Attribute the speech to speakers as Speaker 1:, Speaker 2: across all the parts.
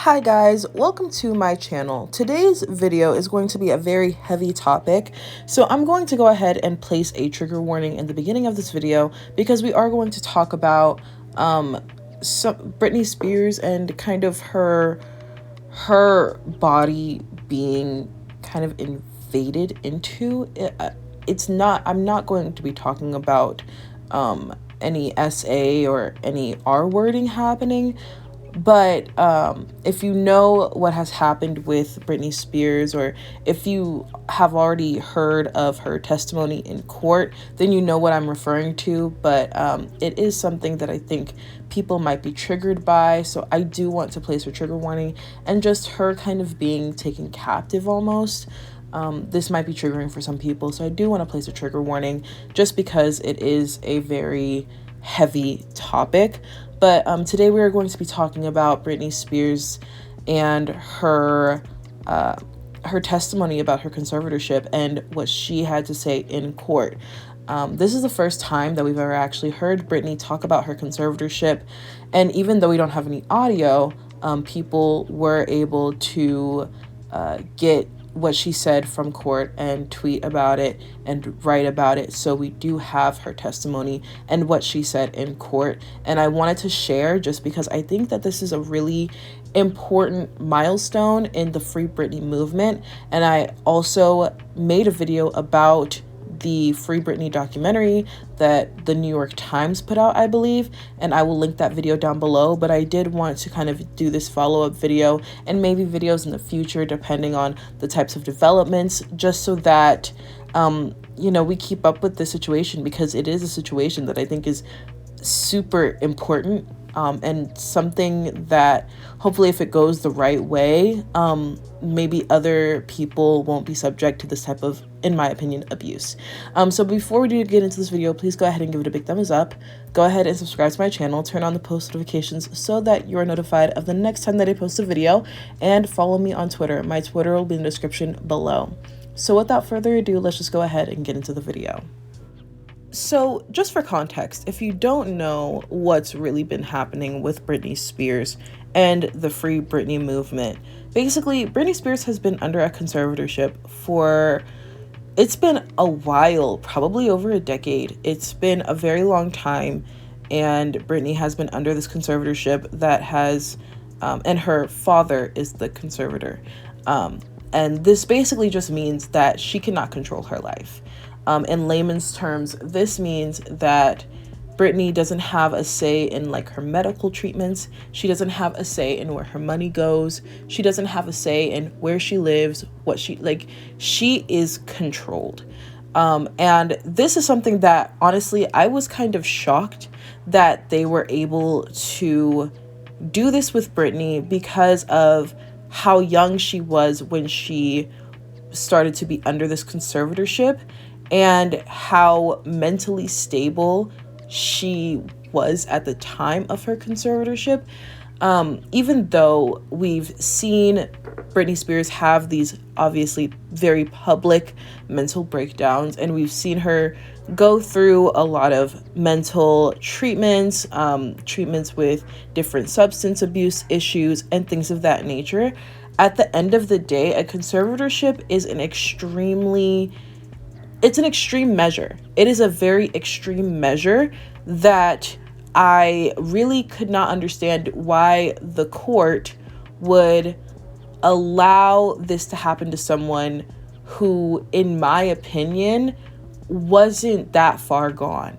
Speaker 1: Hi guys, welcome to my channel. Today's video is going to be a very heavy topic, so I'm going to go ahead and place a trigger warning in the beginning of this video because we are going to talk about Britney Spears and kind of her body being kind of invaded into. I'm not going to be talking about any SA or any R wording happening. But if you know what has happened with Britney Spears, or if you have already heard of her testimony in court, then you know what I'm referring to. But it is something that I think people might be triggered by. So I do want to place a trigger warning, and just her kind of being taken captive almost. This might be triggering for some people. So I do want to place a trigger warning just because it is a very heavy topic. But today we are going to be talking about Britney Spears and her testimony about her conservatorship and what she had to say in court. This is the first time that we've ever actually heard Britney talk about her conservatorship. And even though we don't have any audio, people were able to get what she said from court and tweet about it and write about it. So we do have her testimony and what she said in court. And I wanted to share just because I think that this is a really important milestone in the Free Britney movement. And I also made a video about the Free Britney documentary that the New York Times put out, I believe, and I will link that video down below. But I did want to kind of do this follow-up video and maybe videos in the future depending on the types of developments, just so that we keep up with the situation, because it is a situation that I think is super important, and something that hopefully, if it goes the right way, maybe other people won't be subject to this type of, in my opinion, abuse. So before we do get into this video, please go ahead and give it a big thumbs up. Go ahead and subscribe to my channel, turn on the post notifications so that you are notified of the next time that I post a video, and follow me on Twitter. My Twitter will be in the description below. So without further ado, let's just go ahead and get into the video. So just for context, if you don't know what's really been happening with Britney Spears and the Free Britney movement, basically Britney Spears has been under a conservatorship it's been a while, probably over a decade. It's been a very long time, and Britney has been under this conservatorship that has, and her father is the conservator. And this basically just means that she cannot control her life. In layman's terms, this means that Britney doesn't have a say in her medical treatments. She doesn't have a say in where her money goes. She doesn't have a say in where she lives, she is controlled. And this is something that honestly, I was kind of shocked that they were able to do this with Britney because of how young she was when she started to be under this conservatorship, and how mentally stable she was at the time of her conservatorship. Even though we've seen Britney Spears have these obviously very public mental breakdowns, and we've seen her go through a lot of mental treatments, treatments with different substance abuse issues and things of that nature, at the end of the day, a conservatorship is an extreme measure. It is a very extreme measure that I really could not understand why the court would allow this to happen to someone who, in my opinion, wasn't that far gone.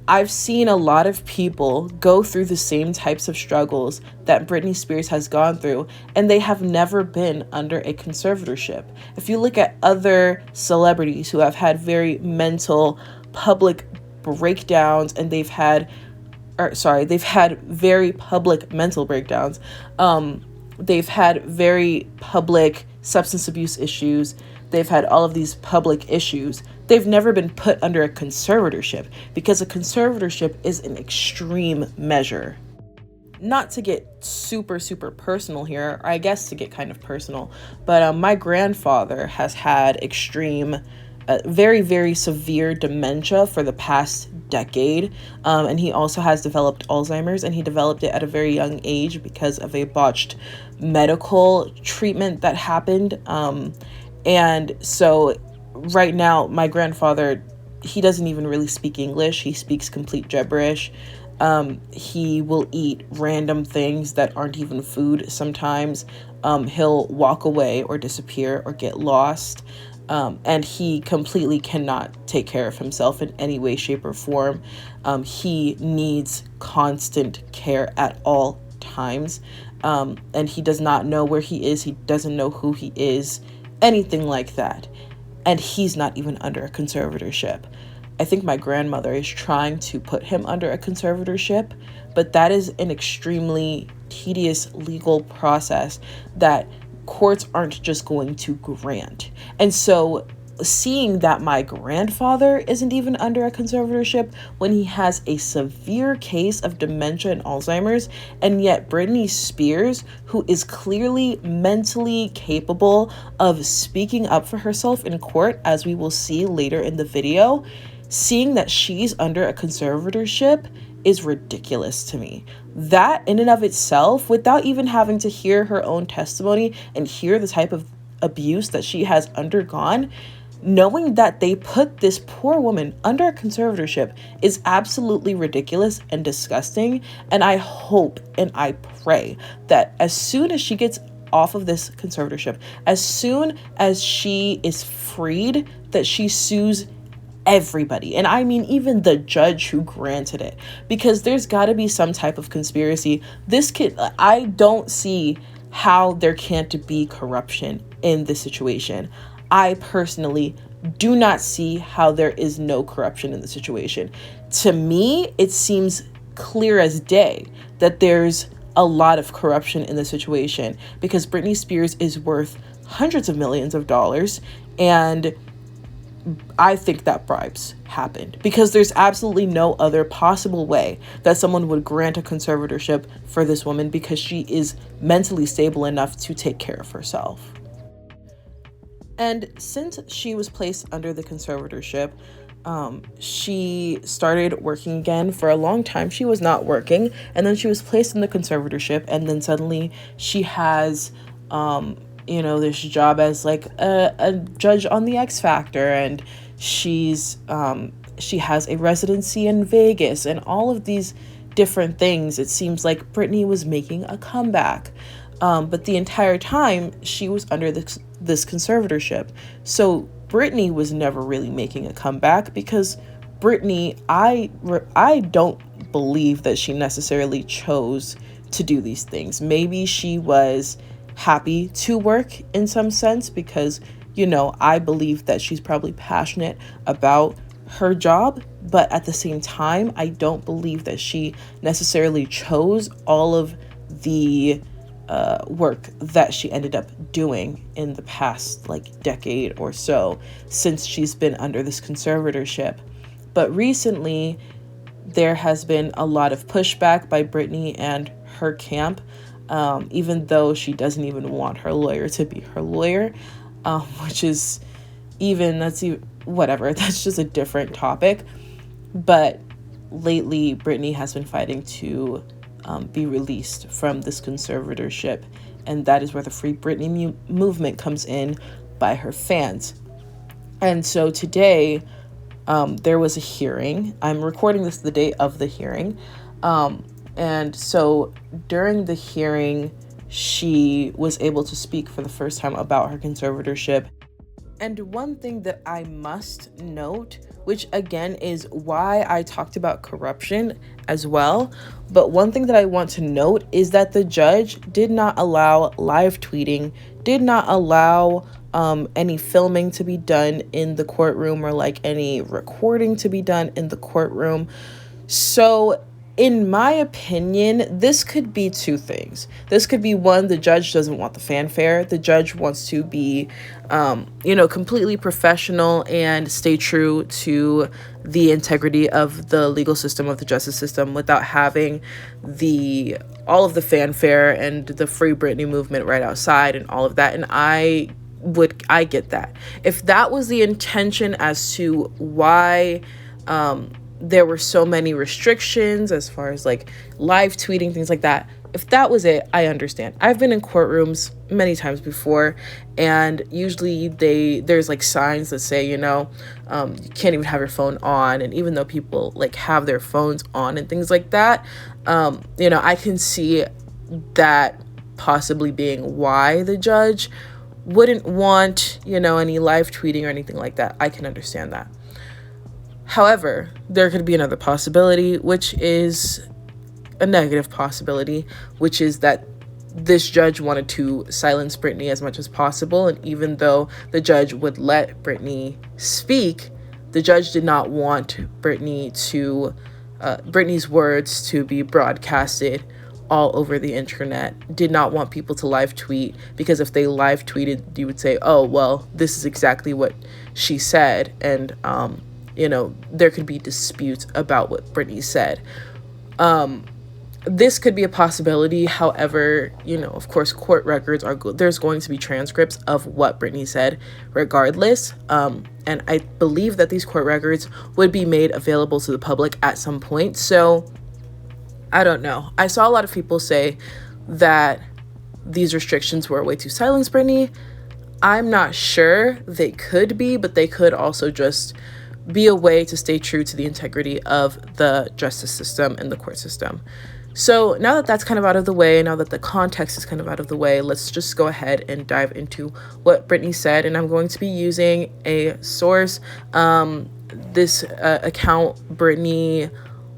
Speaker 1: I've seen a lot of people go through the same types of struggles that Britney Spears has gone through, and they have never been under a conservatorship. If you look at other celebrities who have had very mental public breakdowns, and they've had very public mental breakdowns. They've had very public substance abuse issues. They've had all of these public issues. They've never been put under a conservatorship, because a conservatorship is an extreme measure. Not to get super personal here, or I guess to get kind of personal, but my grandfather has had extreme, very severe dementia for the past decade. And he also has developed Alzheimer's, and he developed it at a very young age because of a botched medical treatment that happened. And so right now, my grandfather, he doesn't even really speak English. He speaks complete gibberish. He will eat random things that aren't even food sometimes. He'll walk away or disappear or get lost. And he completely cannot take care of himself in any way, shape, or form. He needs constant care at all times. And he does not know where he is. He doesn't know who he is, anything like that. And he's not even under a conservatorship. I think my grandmother is trying to put him under a conservatorship, but that is an extremely tedious legal process that courts aren't just going to grant. And so seeing that my grandfather isn't even under a conservatorship when he has a severe case of dementia and Alzheimer's, and yet Britney Spears, who is clearly mentally capable of speaking up for herself in court, as we will see later in the video, seeing that she's under a conservatorship is ridiculous to me. That in and of itself, without even having to hear her own testimony and hear the type of abuse that she has undergone, knowing that they put this poor woman under a conservatorship is absolutely ridiculous and disgusting. And I hope and I pray that as soon as she gets off of this conservatorship, as soon as she is freed, that she sues everybody. And I mean, even the judge who granted it, because there's got to be some type of conspiracy. This kid, I don't see how there can't be corruption in this situation. I personally do not see how there is no corruption in the situation. To me, it seems clear as day that there's a lot of corruption in the situation, because Britney Spears is worth hundreds of millions of dollars, and I think that bribes happened, because there's absolutely no other possible way that someone would grant a conservatorship for this woman, because she is mentally stable enough to take care of herself. And since she was placed under the conservatorship, she started working again. For a long time, she was not working, and then she was placed in the conservatorship, and then suddenly she has this job as like a judge on the X Factor, and she has a residency in Vegas, and all of these different things. It seems like Britney was making a comeback, but the entire time she was under this conservatorship. So Britney was never really making a comeback, because Britney, I don't believe that she necessarily chose to do these things. Maybe she was happy to work in some sense, because I believe that she's probably passionate about her job, but at the same time, I don't believe that she necessarily chose all of the work that she ended up doing in the past decade or so, since she's been under this conservatorship. But recently there has been a lot of pushback by Britney and her camp, even though she doesn't even want her lawyer to be her lawyer, which is whatever. That's just a different topic. But lately, Britney has been fighting to be released from this conservatorship, and that is where the Free Britney movement comes in by her fans. And so today, there was a hearing. I'm recording this the day of the hearing. And so during the hearing, she was able to speak for the first time about her conservatorship. And one thing that I must note, which again is why I talked about corruption as well, but one thing that I want to note is that the judge did not allow live tweeting, did not allow any filming to be done in the courtroom, or any recording to be done in the courtroom. So in my opinion, this could be two things. This could be one, the judge doesn't want the fanfare. The judge wants to be, completely professional and stay true to the integrity of the legal system, of the justice system, without having all of the fanfare and the Free Britney movement right outside and all of that. And I get that. If that was the intention as to why there were so many restrictions as far as like live tweeting, things like that. If that was it, I understand. I've been in courtrooms many times before, and usually there's like signs that say, you can't even have your phone on. And even though people like have their phones on and things like that, I can see that possibly being why the judge wouldn't want, any live tweeting or anything like that. I can understand that. However, there could be another possibility, which is a negative possibility, which is that this judge wanted to silence Britney as much as possible. And even though the judge would let Britney speak, the judge did not want Britney's words to be broadcasted all over the internet, did not want people to live tweet, because if they live tweeted, you would say, oh, well, this is exactly what she said. And, there could be disputes about what Britney said. This could be a possibility. However, of course, court records there's going to be transcripts of what Britney said regardless. And I believe that these court records would be made available to the public at some point. So I don't know. I saw a lot of people say that these restrictions were a way to silence Britney. I'm not sure. They could be, but they could also just be a way to stay true to the integrity of the justice system and the court system. So now that that's kind of out of the way, now that the context is kind of out of the way, let's just go ahead and dive into what Britney said. And I'm going to be using a source, this account, Britney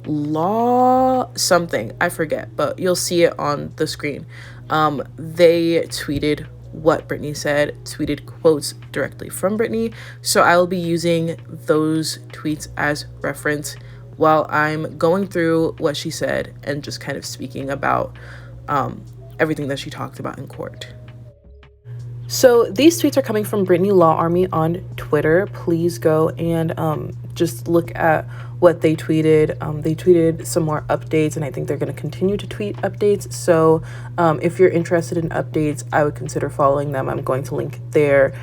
Speaker 1: Law something, I forget, but you'll see it on the screen. They tweeted what Britney said, tweeted quotes directly from Britney. So I will be using those tweets as reference while I'm going through what she said and just kind of speaking about everything that she talked about in court. So these tweets are coming from Britney Law Army on Twitter. Please go and just look at what they tweeted. They tweeted some more updates, and I think they're going to continue to tweet updates. So if you're interested in updates, I would consider following them. I'm going to link their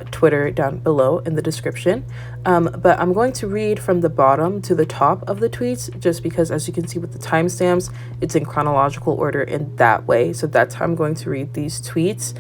Speaker 1: Twitter down below in the description. But I'm going to read from the bottom to the top of the tweets, just because, as you can see with the timestamps, it's in chronological order in that way. So that's how I'm going to read these tweets.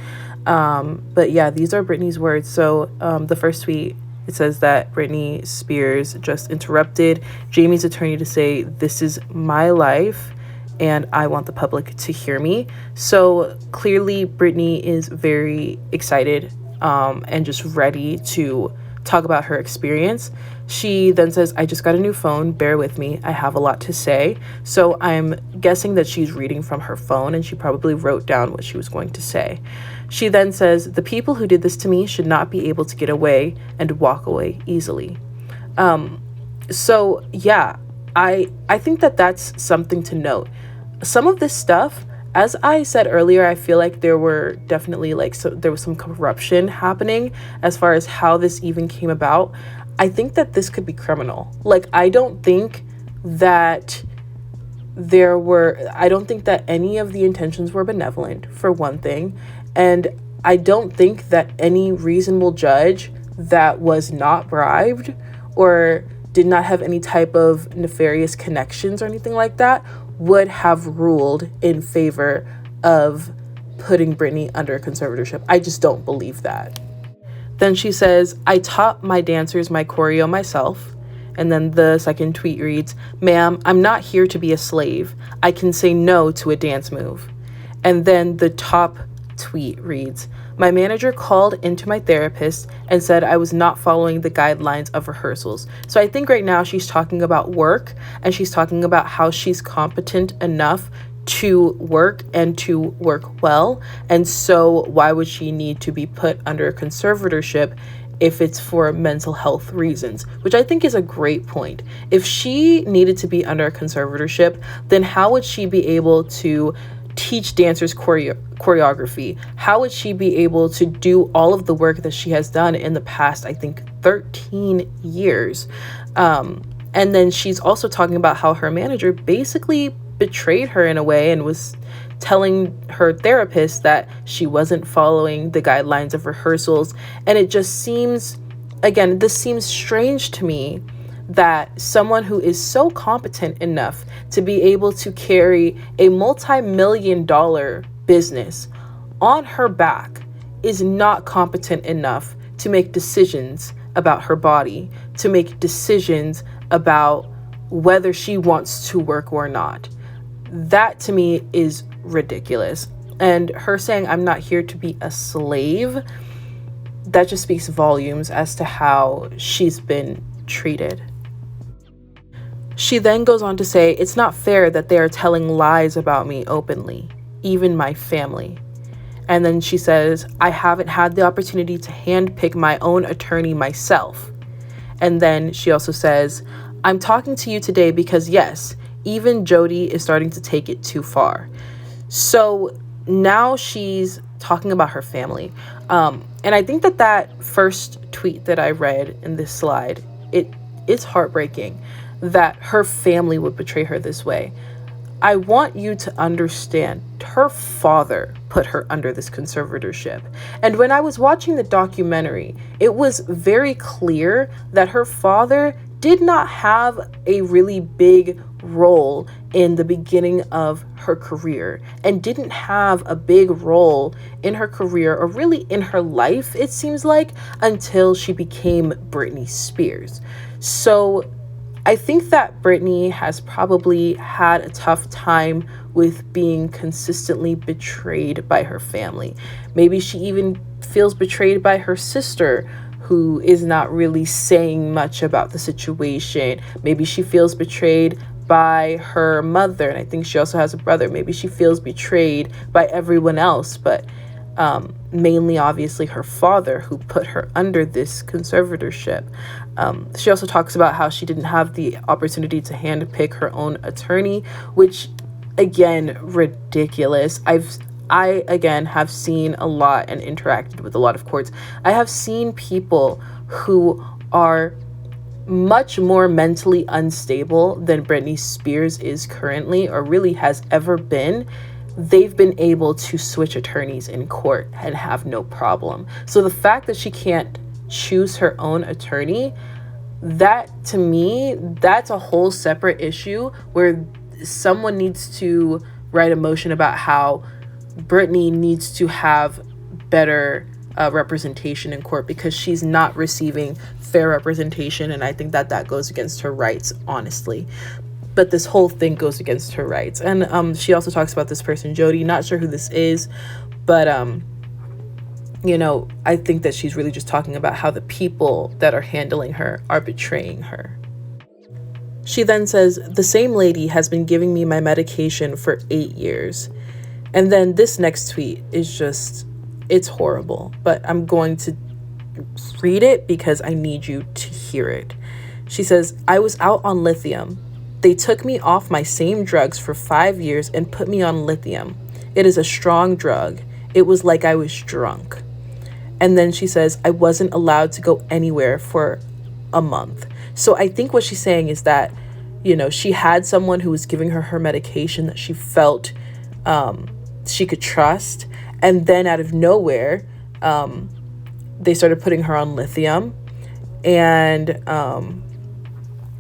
Speaker 1: But yeah, these are Britney's words. So the first tweet, it says that Britney Spears just interrupted Jamie's attorney to say, "This is my life and I want the public to hear me." So clearly Britney is very excited and just ready to talk about her experience. She then says, "I just got a new phone. Bear with me. I have a lot to say." So I'm guessing that she's reading from her phone, and she probably wrote down what she was going to say. She then says, "The people who did this to me should not be able to get away and walk away easily." So yeah, I think that that's something to note. Some of this stuff, as I said earlier, I feel like there were definitely there was some corruption happening as far as how this even came about. I think that this could be criminal. I don't think that any of the intentions were benevolent, for one thing. And I don't think that any reasonable judge that was not bribed or did not have any type of nefarious connections or anything like that would have ruled in favor of putting Britney under conservatorship. I just don't believe that. Then she says, "I taught my dancers my choreo myself." And then the second tweet reads, "Ma'am, I'm not here to be a slave. I can say no to a dance move." And then the top tweet reads, "My manager called into my therapist and said I was not following the guidelines of rehearsals." So I think right now she's talking about work, and she's talking about how she's competent enough to work and to work well. And so why would she need to be put under a conservatorship if it's for mental health reasons, which I think is a great point. If she needed to be under a conservatorship, then how would she be able to teach dancers choreography? How would she be able to do all of the work that she has done in the past, I think, 13 years? And then she's also talking about how her manager basically betrayed her in a way and was telling her therapist that she wasn't following the guidelines of rehearsals. And it just seems, again, this seems strange to me that someone who is so competent enough to be able to carry a multi-million-dollar business on her back is not competent enough to make decisions about her body, to make decisions about whether she wants to work or not. That to me is ridiculous. And her saying, I'm not here to be a slave, that just speaks volumes as to how she's been treated. She then goes on to say, it's not fair that they are telling lies about me openly, even my family. And then she says, I haven't had the opportunity to handpick my own attorney myself. And then she also says, I'm talking to you today because yes, even Jody is starting to take it too far. So now she's talking about her family. And I think that first tweet that I read in this slide, it's heartbreaking that her family would betray her this way. I want you to understand, her father put her under this conservatorship. And when I was watching the documentary, it was very clear that her father did not have a really big role in the beginning of her career and didn't have a big role in her career or really in her life, it seems like, until she became Britney Spears. So I think that Britney has probably had a tough time with being consistently betrayed by her family. Maybe she even feels betrayed by her sister, who is not really saying much about the situation. Maybe she feels betrayed by her mother, and I think she also has a brother. Maybe she feels betrayed by everyone else, but mainly obviously her father, who put her under this conservatorship. She also talks about how she didn't have the opportunity to handpick her own attorney, which again, ridiculous. I again have seen a lot and interacted with a lot of courts. I have seen people who are much more mentally unstable than Britney Spears is currently, or really has ever been. They've been able to switch attorneys in court and have no problem. So the fact that she can't choose her own attorney, that to me, that's a whole separate issue where someone needs to write a motion about how Britney needs to have better representation in court, because she's not receiving fair representation, and I think that goes against her rights, honestly. But this whole thing goes against her rights. And she also talks about this person, Jody. Not sure who this is, but I think that she's really just talking about how the people that are handling her are betraying her. She then says, the same lady has been giving me my medication for 8 years. And then this next tweet is just, it's horrible, but I'm going to read it because I need you to hear it. She says, I was out on lithium. They took me off my same drugs for 5 years and put me on lithium. It is a strong drug. It was like I was drunk. And then she says, I wasn't allowed to go anywhere for a month. So I think what she's saying is that, she had someone who was giving her medication that she felt she could trust. And then out of nowhere, they started putting her on lithium. And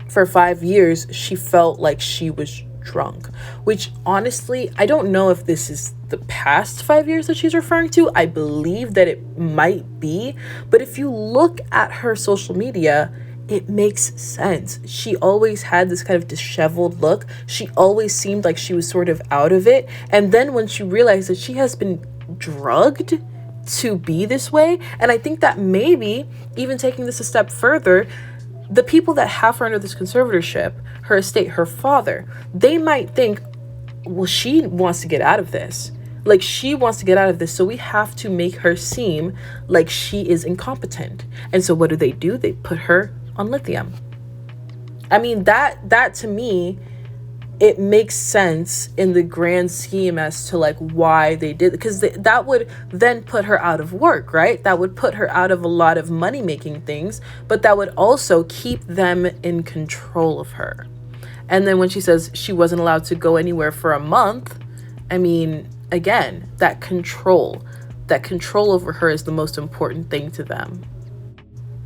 Speaker 1: for 5 years, she felt like she was drunk, which honestly, I don't know if this is the past 5 years that she's referring to. I believe that it might be. But if you look at her social media, it makes sense. She always had this kind of disheveled look. She always seemed like she was sort of out of it. And then when she realized that she has been drugged to be this way, and I think that maybe even taking this a step further, the people that have her under this conservatorship, her estate, her father, they might think, well, she wants to get out of this. Like, she wants to get out of this, so we have to make her seem like she is incompetent. And so what do? They put her on lithium. I mean, that to me, it makes sense in the grand scheme as to like why they did, because that would then put her out of work, right? That would put her out of a lot of money making things, but that would also keep them in control of her. And then when she says she wasn't allowed to go anywhere for a month, I mean, again, that control over her is the most important thing to them.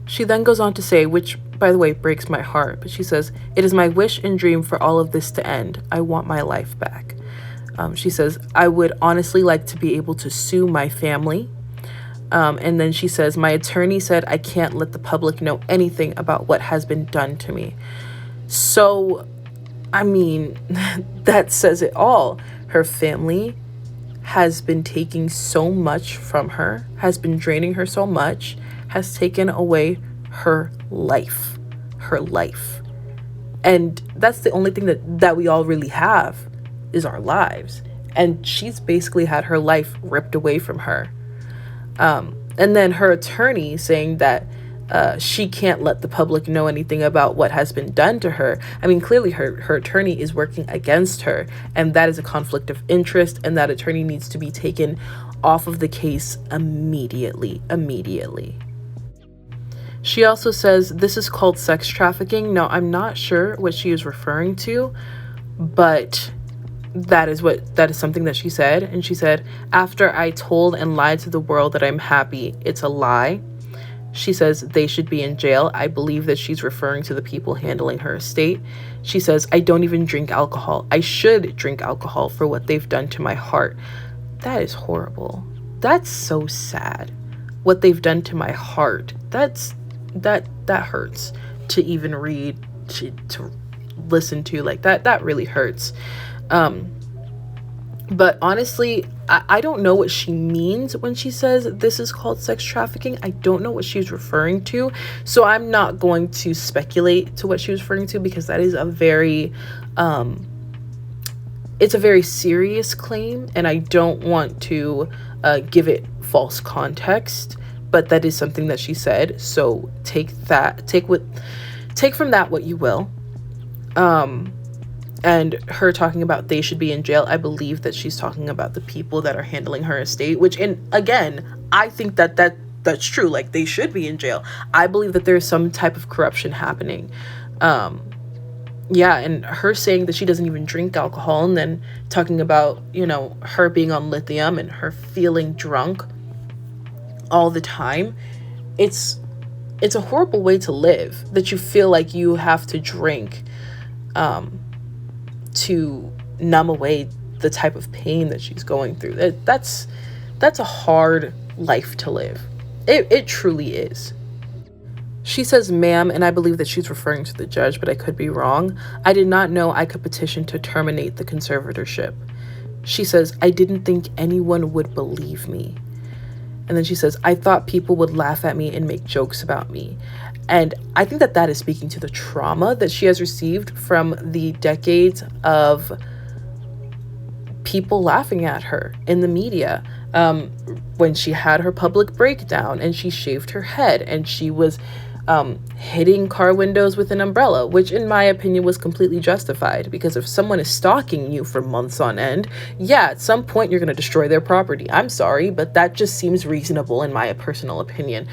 Speaker 1: She then goes on to say, which by the way breaks my heart, but she says, "It is my wish and dream for all of this to end. I want my life back." She says, "I would honestly like to be able to sue my family." And then she says, "My attorney said I can't let the public know anything about what has been done to me." So, I mean, that says it all. Her family has been taking so much from her, has been draining her so much, has taken away her life. Her life. And that's the only thing that we all really have is our lives. And she's basically had her life ripped away from her. And then her attorney saying that she can't let the public know anything about what has been done to her. I mean, clearly her attorney is working against her, and that is a conflict of interest, and that attorney needs to be taken off of the case immediately. She also says this is called sex trafficking. Now, I'm not sure what she is referring to, but that is something that she said. And she said, "After I told and lied to the world that I'm happy, it's a lie." She says they should be in jail. I believe that she's referring to the people handling her estate. She says, "I don't even drink alcohol. I should drink alcohol for what they've done to my heart." That is horrible. That's so sad. What they've done to my heart. That hurts to even read, to listen to. Like that really hurts. But honestly, I don't know what she means when she says this is called sex trafficking. I don't know what she's referring to. So I'm not going to speculate to what she was referring to, because that is a very, it's a very serious claim, and I don't want to give it false context, but that is something that she said. So take from that what you will. And her talking about they should be in jail, I believe that she's talking about the people that are handling her estate, which, and again, I think that's true. Like, they should be in jail. I believe that there's some type of corruption happening. Yeah, and her saying that she doesn't even drink alcohol, and then talking about, her being on lithium and her feeling drunk all the time. It's a horrible way to live, that you feel like you have to drink to numb away the type of pain that she's going through. That's a hard life to live. It truly is. She says, "Ma'am," and I believe that she's referring to the judge, but I could be wrong. "I did not know I could petition to terminate the conservatorship." She says, "I didn't think anyone would believe me." And then she says, "I thought people would laugh at me and make jokes about me." And I think that is speaking to the trauma that she has received from the decades of people laughing at her in the media. When she had her public breakdown and she shaved her head and she was hitting car windows with an umbrella, which in my opinion was completely justified, because if someone is stalking you for months on end, yeah, at some point you're going to destroy their property. I'm sorry, but that just seems reasonable in my personal opinion.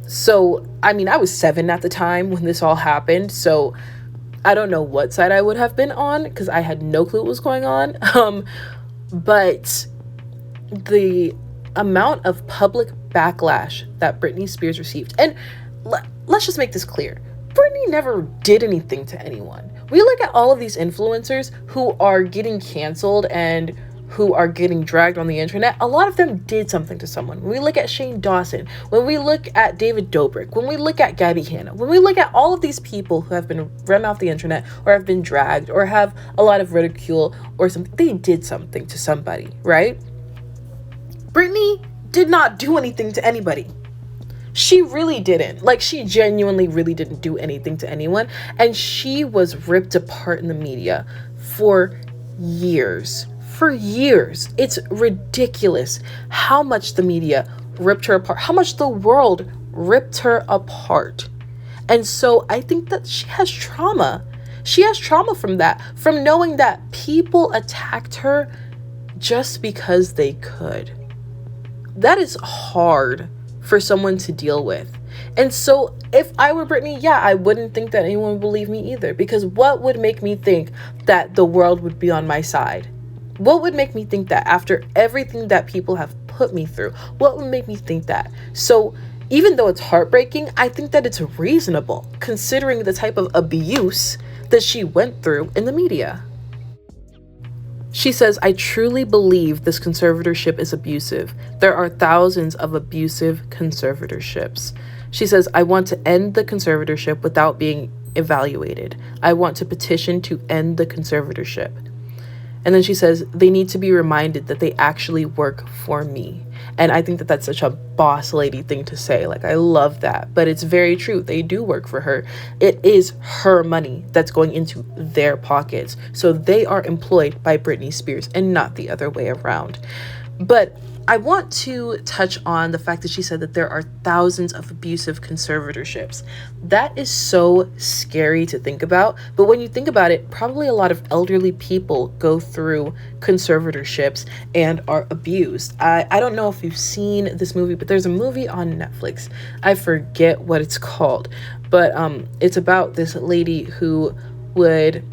Speaker 1: So, I mean, I was 7 at the time when this all happened, so I don't know what side I would have been on, because I had no clue what was going on. But the amount of public backlash that Britney Spears received, and let's just make this clear. Britney never did anything to anyone. We look at all of these influencers who are getting canceled and who are getting dragged on the internet. A lot of them did something to someone. When we look at Shane Dawson, when we look at David Dobrik, when we look at Gabby Hanna, when we look at all of these people who have been run off the internet or have been dragged or have a lot of ridicule or something, they did something to somebody, right? Britney did not do anything to anybody. She really didn't. Like, she genuinely really didn't do anything to anyone. And she was ripped apart in the media for years. For years. It's ridiculous how much the media ripped her apart, how much the world ripped her apart. And so I think that she has trauma. She has trauma from that, from knowing that people attacked her just because they could. That is hard for someone to deal with. And so if I were Britney, yeah, I wouldn't think that anyone would believe me either, because what would make me think that the world would be on my side? What would make me think that after everything that people have put me through? What would make me think that? So Even though it's heartbreaking, I think that it's reasonable considering the type of abuse that she went through in the media. She says, I truly believe this conservatorship is abusive. There are thousands of abusive conservatorships. She says, I want to end the conservatorship without being evaluated. I want to petition to end the conservatorship. And then she says, they need to be reminded that they actually work for me. And I think that that's such a boss lady thing to say. Like, I love that. But it's very true. They do work for her. It is her money that's going into their pockets. So they are employed by Britney Spears and not the other way around. But I want to touch on the fact that she said that there are thousands of abusive conservatorships. That is so scary to think about. But when you think about it, probably a lot of elderly people go through conservatorships and are abused. I don't know if you've seen this movie, but there's a movie on Netflix. I forget what it's called, but it's about this lady who would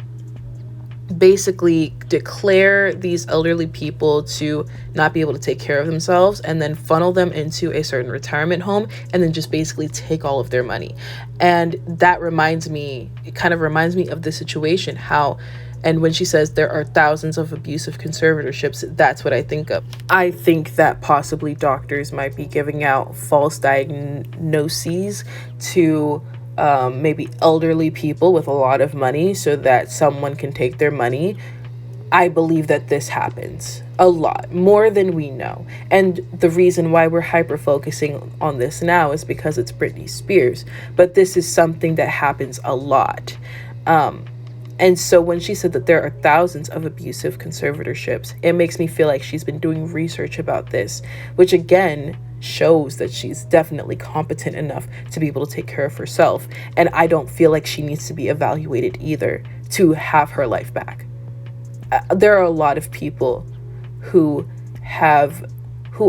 Speaker 1: basically declare these elderly people to not be able to take care of themselves and then funnel them into a certain retirement home and then just basically take all of their money. And that kind of reminds me of the situation, and when she says there are thousands of abusive conservatorships, that's what I think of. I think that possibly doctors might be giving out false diagnoses to maybe elderly people with a lot of money so that someone can take their money. I believe that this happens a lot, more than we know. And the reason why we're hyper focusing on this now is because it's Britney Spears. But this is something that happens a lot. And so when she said that there are thousands of abusive conservatorships, it makes me feel like she's been doing research about this, which again shows that she's definitely competent enough to be able to take care of herself. And I don't feel like she needs to be evaluated either to have her life back. There are a lot of people who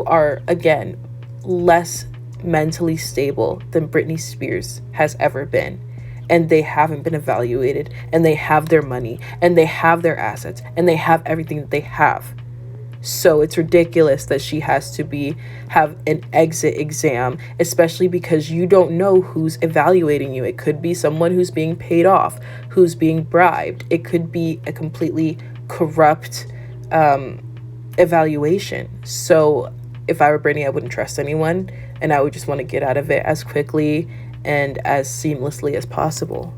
Speaker 1: are, again, less mentally stable than Britney Spears has ever been. And they haven't been evaluated, and they have their money, and they have their assets, and they have everything that they have. So it's ridiculous that she has to have an exit exam, especially because you don't know who's evaluating you. It could be someone who's being paid off, who's being bribed. It could be a completely corrupt evaluation. So if I were Britney, I wouldn't trust anyone, and I would just want to get out of it as quickly and as seamlessly as possible.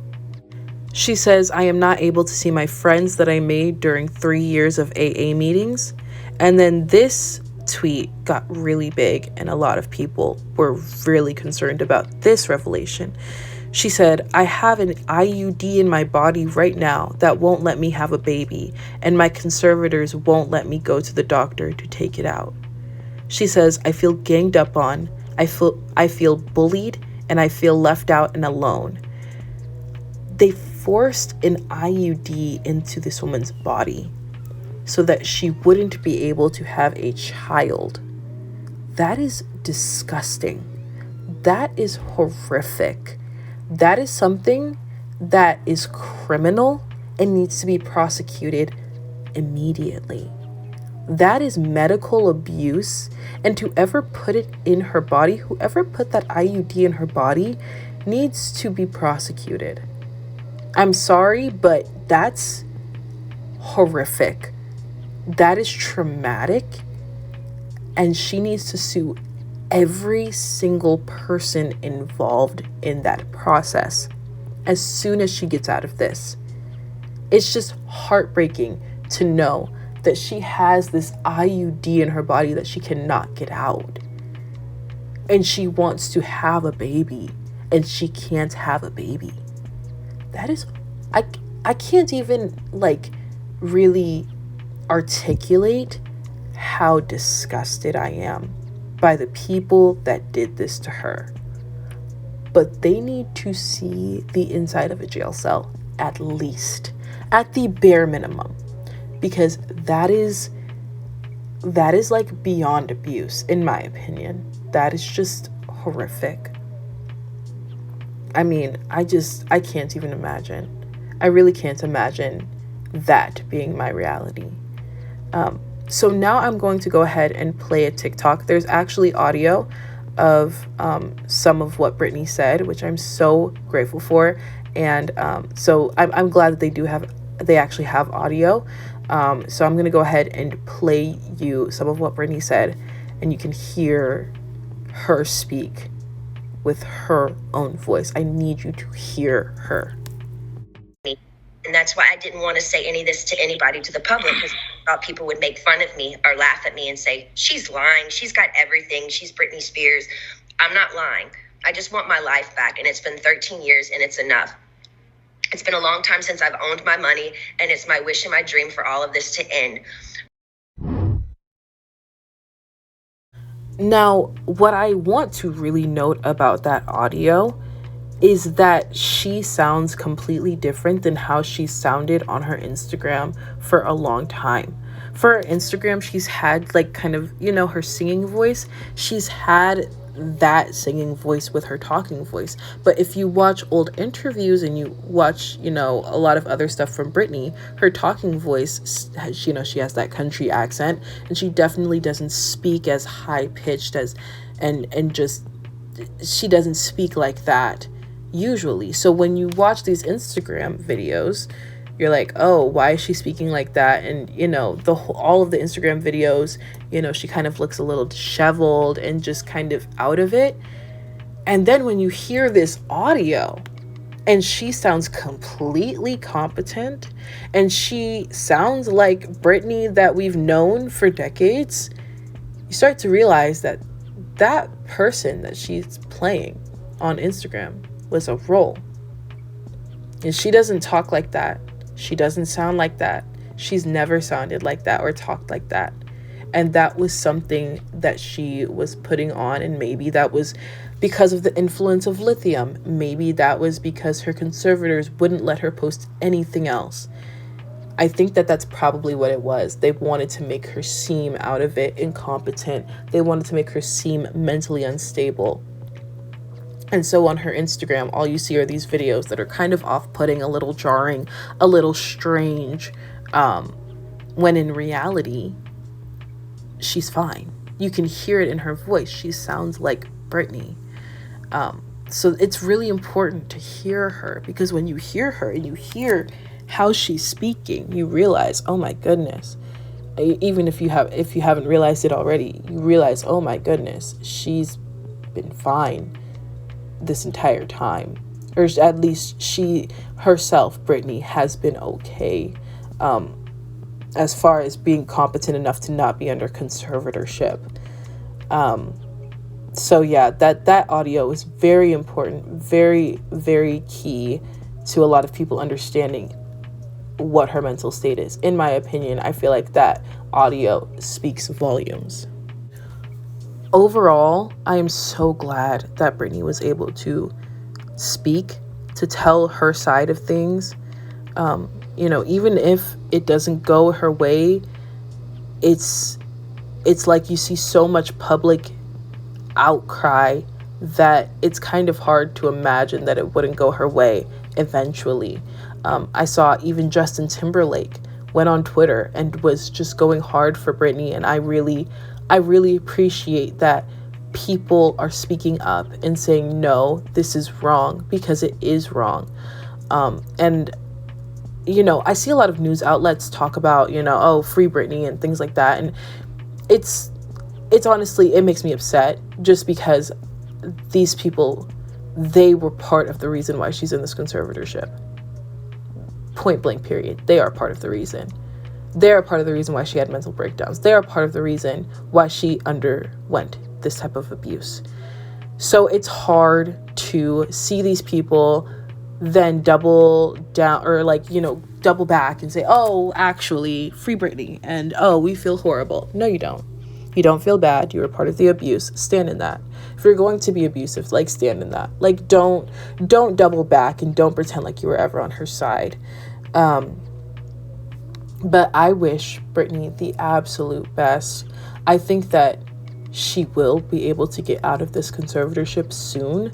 Speaker 1: She says, I am not able to see my friends that I made during 3 years of AA meetings. And then this tweet got really big, and a lot of people were really concerned about this revelation. She said, I have an IUD in my body right now that won't let me have a baby, and my conservators won't let me go to the doctor to take it out. She says, I feel ganged up on, I feel bullied, and I feel left out and alone. They forced an IUD into this woman's body so that she wouldn't be able to have a child. That is disgusting. That is horrific. That is something that is criminal and needs to be prosecuted immediately. That is medical abuse, and to ever put it in her body, whoever put that IUD in her body needs to be prosecuted. I'm sorry, but that's horrific. That is traumatic, and she needs to sue every single person involved in that process as soon as she gets out of this. It's just heartbreaking to know that she has this IUD in her body that she cannot get out. And she wants to have a baby, and she can't have a baby. That is, I can't even really articulate how disgusted I am by the people that did this to her. But they need to see the inside of a jail cell, at least, at the bare minimum. Because that is beyond abuse, in my opinion. That is just horrific. I mean, I can't even imagine. I really can't imagine that being my reality. So now I'm going to go ahead and play a TikTok. There's actually audio. of some of what Britney said, which I'm so grateful for. And so I'm glad that they actually have audio. So I'm going to go ahead and play you some of what Britney said, and you can hear her speak with her own voice. I need you to hear her.
Speaker 2: And that's why I didn't want to say any of this to anybody, to the public, because I thought people would make fun of me or laugh at me and say, she's lying. She's got everything. She's Britney Spears. I'm not lying. I just want my life back. And it's been 13 years and it's enough. It's been a long time since I've owned my money, and it's my wish and my dream for all of this to end.
Speaker 1: Now, what I want to really note about that audio is that she sounds completely different than how she sounded on her Instagram for a long time. For her Instagram, she's had like kind of, her singing voice. She's had that singing voice with her talking voice. But if you watch old interviews and you watch, a lot of other stuff from Britney, her talking voice, she has that country accent, and she definitely doesn't speak as high pitched and just, she doesn't speak like that usually. So when you watch these Instagram videos, you're like, oh, why is she speaking like that? And all of the Instagram videos, she kind of looks a little disheveled and just kind of out of it. And then when you hear this audio and she sounds completely competent and she sounds like Britney that we've known for decades, you start to realize that that person that she's playing on Instagram was a role. And she doesn't talk like that. She doesn't sound like that. She's never sounded like that or talked like that. And that was something that she was putting on. And maybe that was because of the influence of lithium. Maybe that was because her conservators wouldn't let her post anything else. I think that that's probably what it was. They wanted to make her seem out of it, incompetent. They wanted to make her seem mentally unstable. And so on her Instagram, all you see are these videos that are kind of off-putting, a little jarring, a little strange, when in reality, she's fine. You can hear it in her voice. She sounds like Britney. So it's really important to hear her, because when you hear her and you hear how she's speaking, you realize, oh my goodness. Even if you haven't realized it already, you realize, oh my goodness, she's been fine this entire time, or at least she herself, Britney, has been okay, as far as being competent enough to not be under conservatorship. So yeah, that audio is very important, very, very key to a lot of people understanding what her mental state is. In my opinion, I feel like that audio speaks volumes. Overall, I am so glad that Britney was able to speak, to tell her side of things. Even if it doesn't go her way, it's like you see so much public outcry that it's kind of hard to imagine that it wouldn't go her way eventually. I saw even Justin Timberlake went on Twitter and was just going hard for Britney, and I really appreciate that people are speaking up and saying, no, this is wrong, because it is wrong. And I see a lot of news outlets talk about, oh, free Britney and things like that. And it's honestly, it makes me upset, just because these people, they were part of the reason why she's in this conservatorship. Point blank, period. They are part of the reason. They're part of the reason why she had mental breakdowns. They are part of the reason why she underwent this type of abuse. So it's hard to see these people then double down, or double back and say, oh, actually, free Britney, and oh, we feel horrible. No, you don't. You don't feel bad. You were part of the abuse. Stand in that. If you're going to be abusive, stand in that. Don't double back, and don't pretend like you were ever on her side. But I wish Britney the absolute best. I think that she will be able to get out of this conservatorship soon.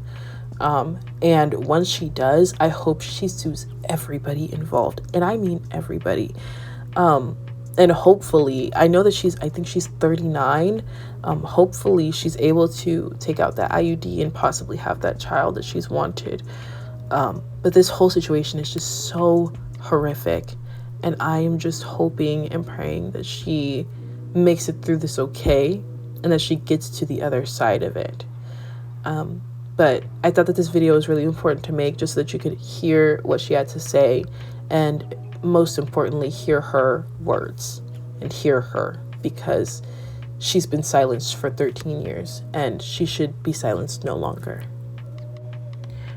Speaker 1: And once she does, I hope she sues everybody involved. And I mean everybody. And hopefully, I know that I think she's 39. Hopefully she's able to take out that IUD and possibly have that child that she's wanted. But this whole situation is just so horrific. And I am just hoping and praying that she makes it through this okay and that she gets to the other side of it. But I thought that this video was really important to make just so that you could hear what she had to say, and most importantly, hear her words and hear her, because she's been silenced for 13 years and she should be silenced no longer.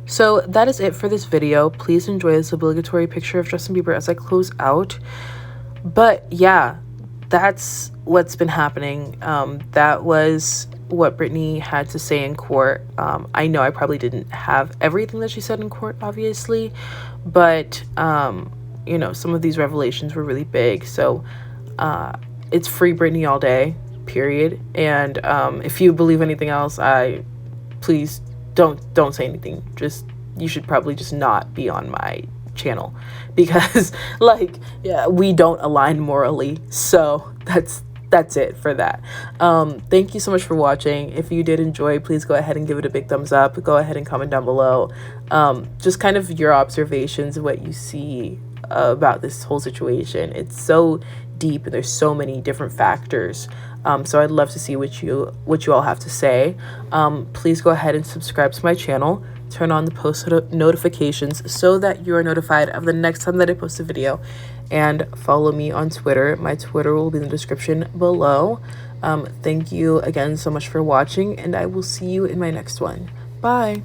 Speaker 1: So that is it for this video. Please enjoy this obligatory picture of Justin Bieber as I close out. But yeah, that's what's been happening. That was what Britney had to say in court. I know I probably didn't have everything that she said in court, obviously, but you know, some of these revelations were really big. So it's free Britney all day, period. And if you believe anything else, please don't say anything. You should probably just not be on my channel, because like, yeah, we don't align morally. So that's it for that. Thank you so much for watching. If you did enjoy, please go ahead and give it a big thumbs up. Go ahead and comment down below just kind of your observations of what you see about this whole situation. It's so deep and there's so many different factors. So I'd love to see what you all have to say. Please go ahead and subscribe to my channel. Turn on the post notifications so that you are notified of the next time that I post a video. And follow me on Twitter. My Twitter will be in the description below. Thank you again so much for watching, and I will see you in my next one. Bye.